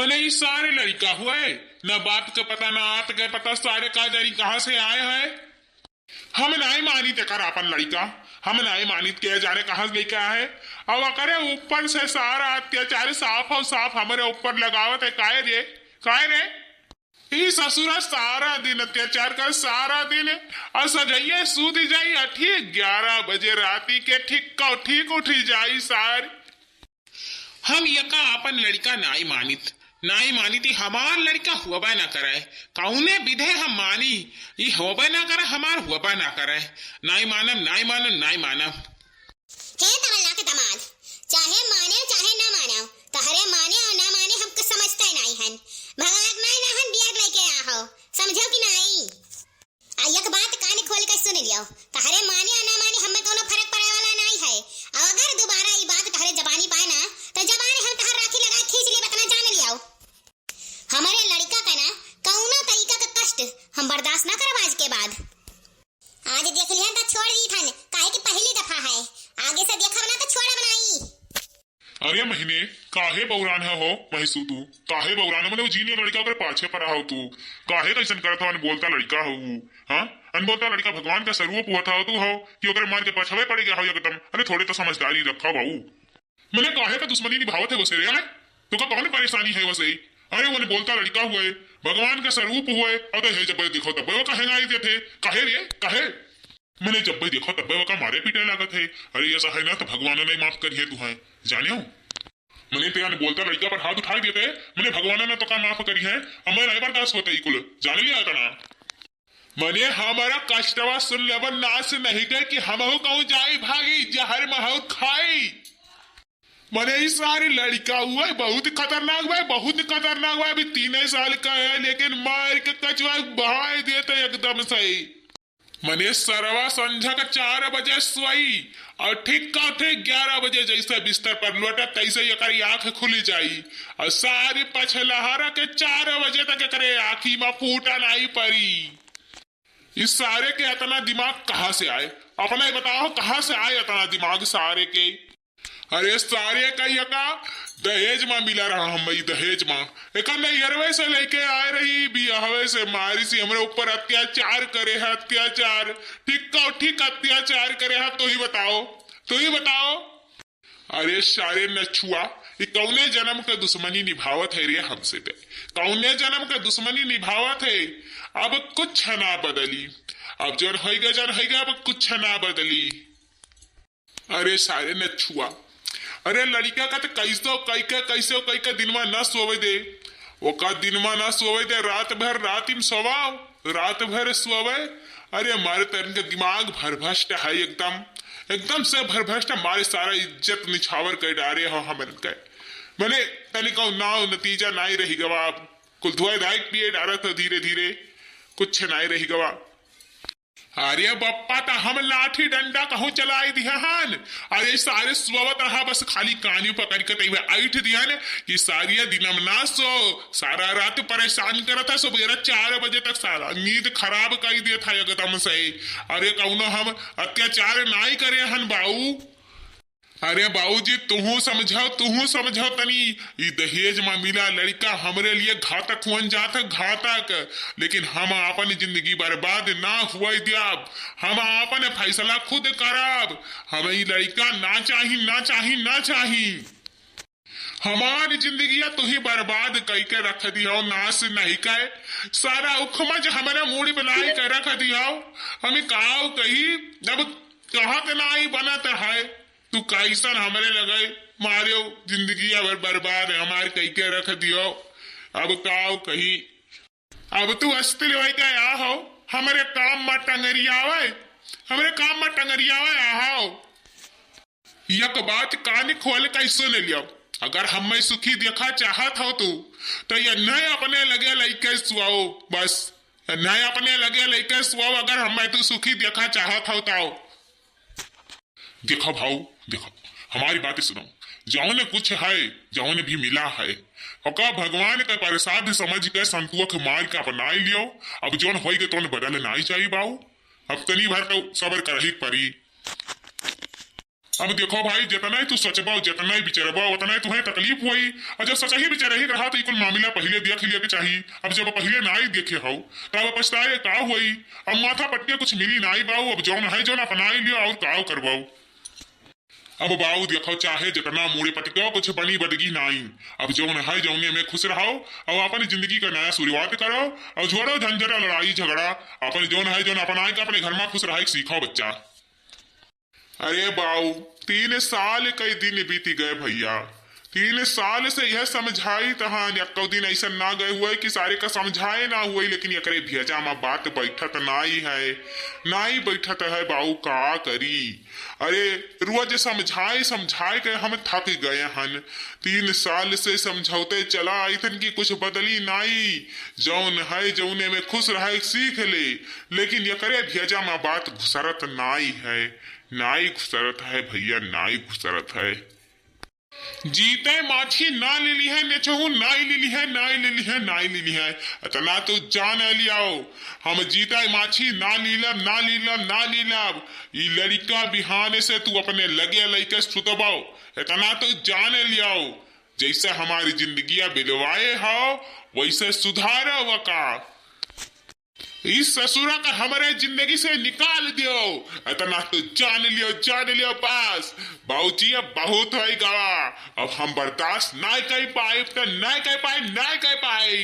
मने ये सारे लड़का हुए, न बाप का पता न आत का पता, सारे का जारी कहाँ से आए हैं। हम नहीं मानी ते कर अपन लड़का, हम नहीं मानी के जाने कहाँ से लेके आए। अब करे ऊपर से सारा अत्याचार साफ और साफ हमारे ऊपर लगावत है। काय रे ये ससुरा सारा दिन अत्याचार कर, सारा दिन और सजइए सूत जाई ठीक 11 बजे राती के ठीक उठी जाई सार। हम यका अपन लड़का नाई मानित हमार लड़का हुआ ना करे, कौने विधे हम मानी ये होबे ना करे, हमार हुआ ना करे। नाई मानम हे तमन्ना के दामाद, चाहे माने चाहे ना मानो, तहरे माने और ना माने हमको समझते नहीं हन। भगवान मैं ना हन बियाह लेके आ हो, समझो कि नहीं। एक बात कान खोल के सुन लियो, तहरे माने और ना माने हमें कोनो फर्क पड़े वाला नहीं है। और अगर दोबारा ये बात तहरे जबानी पाए ना, तो जबानी हम तहर राखी लगा खींच ले बतना जान लियो। हमारे लड़का का ना कौनो तरीका का कष्ट हम बर्दाश्त ना करब आज के बाद। आज देख लिया तो छोड़ दी थन, काहे कि पहली दफा है, आगे से देखा ना तो छोड़ा बनाई। अरे महीने काहे बौरान है हो महसू तू, काहे बौरान है मतलब जीने लड़का कर पाछे पर हो तू, काहे कैसन करत हो अन बोलता लड़का हो। हां अन बोलता लड़का भगवान का स्वरूप हुआ था तू हो कि ओकर मान के पछवे पड़ गया हो एकदम। अरे थोड़े तो समझदारी रखा बाऊ, मैंने काहे का दुश्मनी निभावत है वसे रे। तो का कौन परेशानी है वसे। अरे वो बोलता लड़का हुए, भगवान का स्वरूप हुए, और हे जब देखो तब वो कहे आई थे, कहे रे कहे मैंने जब भी देखो तब वो का मारे पीटे लागत है। अरे ऐसा है ना तो भगवान ने माफ करिए तू है जानियो। मैंने तो यार बोलता लड़का पर हाथ उठाई देते, मैंने भगवान ने तो का माफ करी है, हमें नहीं बर्दाश्त होता कुल जान लिया था ना। मैंने हमारा कष्टवा सुन लेवन नाश नहीं गए कि हम कहूँ जाई भागी जहर महू खाई। मैंने इस सारी लड़का हुआ बहुत खतरनाक हुआ, अभी 3 साल का है लेकिन मार के कचवा बहा देते एकदम सही। मैंने सरवा संझा का 4 बजे सोई और ठीक 11 बजे जैसे बिस्तर पर लौटा तैसे यकर आंख खुली जाई और सारी पछलहारा के 4 बजे तक करे आंखी में फूटा नहीं पड़ी। इस सारे के इतना दिमाग कहाँ से आए, अपना ही बताओ कहाँ से आए इतना दिमाग सारे के। अरे सारे का यका दहेज माँ मिला रहा हम भाई, दहेज माँ एक नैहरवे से लेके आए रही बियाहवे से मारी सी हमारे ऊपर अत्याचार करे है, अत्याचार ठीक अत्याचार करे है। तो ही बताओ अरे सारे नछुआ ये कौने जन्म का दुश्मनी निभावत है रे हमसे पे, कौने जन्म का दुश्मनी निभावत है। अब कुछ ना बदली, अब जन है अब कुछ ना बदली। अरे सारे नछुआ, अरे लड़का का तो कैसे दिनमा न सोवे दे, वो का दिनमा न सोवे दे, रात भर सोवे। अरे मारे तरन का दिमाग भरभ्रष्ट है एकदम से भरभ्रष्ट, हमारे सारा इज्जत निछावर कर डारे हो हमन के। मैंने तनिका नाव नतीजा नहीं रही गवा, कुल धुआं दायक पिए डारा था धीरे धीरे कुछ नहीं रही गवा। अरे बप्पा तो हम लाठी डंडा कहूँ चलाई दिहन, अरे सारे सोवत रहा बस खाली कानी पकड़ के ऐठ दिहन कि सारिया दिनम ना सो, सारा रात परेशान करत था, सुबह 4 बजे तक सारा नींद खराब कर दिया था एकदम से। अरे कौनो हम अत्याचार नहीं करे हन बाऊ। अरे बाबूजी तुहू समझो तनी, ये दहेज में मिला लड़का हमरे लिए घातक हुन जात घातक, लेकिन हम अपन जिंदगी बर्बाद ना हुआ दियाब, हम अपन फैसला खुद करब। हमें ये लड़का ना चाही, हमारी जिंदगी तो ही बर्बाद कई के रख दिया, नाश नहीं कहे सारा उखमज हमारे मूड़ी बनाई के रख दिया। हमें कहा कही जब कहत नहीं बनत है, तू कैसन हमारे लगे मारे जिंदगी अब बर्बाद है हमारे कई के रख दियो। अब काओ कही अब तू अस्तिल हो गया हो हमारे काम में टंगरियावे, आओ यक बात कान खोल के सुन लियो। अगर हमें सुखी देखा चाहत हो तो ये नए अपने लगे लेके सुआओ, बस नए अपने लगे लेके सुआओ। अगर हमें तू सुखी देखा चाहत हो तो देखो भाऊ, देखो हमारी बातें सुनो, जौन कुछ है जौन भी मिला है ओका भगवान का प्रसाद समझ के संतुख मार के अपनाई लियो। अब जौन होई तो बदल नहीं चाहिए बाऊ, अब तनी भर तो सबर कर ही परी। अब देखो भाई, जितना ही तू सोचबा जितना ही विचरबा उतना ही तुम्हें तकलीफ हुई। और जब सच ही विचार ही रहा तो कुल मामला पहले देख लिया के चाहिए। अब जब पहले ना ही देखे हो तब पछताए का हुई। अब माथा पट्टिया कुछ मिली ना ही बाऊ, अब जौन है जौन अपनाई लियो और का करवाओ। अब बाऊ देखो चाहे जितना मूड़े पटको कुछ बनी बदगी नहीं। अब जौन है जौने में खुश रहो और अपनी जिंदगी का नया शुरुआत करो और छोड़ो झंझट लड़ाई झगड़ा। अपन जौन है जौन अपनाए का अपने घर में खुश रहे सीखो बच्चा। अरे बाऊ 3 साल कई दिन बीत गए भैया। 3 साल से यह समझाई तहां एको दिन ऐसा ना गए हुए कि सारे का समझाए ना हुए, लेकिन एकरे भेजा में बात बैठत नाई है, ना ही बैठत है बाऊ का करी। अरे रोज समझाए समझाए के हम थक गए हन। 3 साल से समझौते चला इतन की कुछ बदली नाई। जौन है जौने में खुश रहे सीख ले, लेकिन एकरे भेजा में बात घुसरत नाई है, नाई घुसरत है भैया, नाई घुसरत है। जीते माछी ना ले ली है नेचहू नाई ले ली है, नाई ले ली है, नाई ले ली है। इतना तो जान लियाओ हम जीता माछी ना लीलब ना लीलब ना लीलब। ई लड़का बिहाने से तू अपने लगे लइके सुतबाओ, इतना तो जान लियाओ। जैसे हमारी जिंदगियां बिलवाए हो वैसे सुधारो वका। इस ससुरा का हमारे जिंदगी से निकाल दियो, इतना तो जान लियो बस। बाबूजी अब बहुत है गवा, अब हम बर्दाश्त ना कर पाए तो ना कर पाए।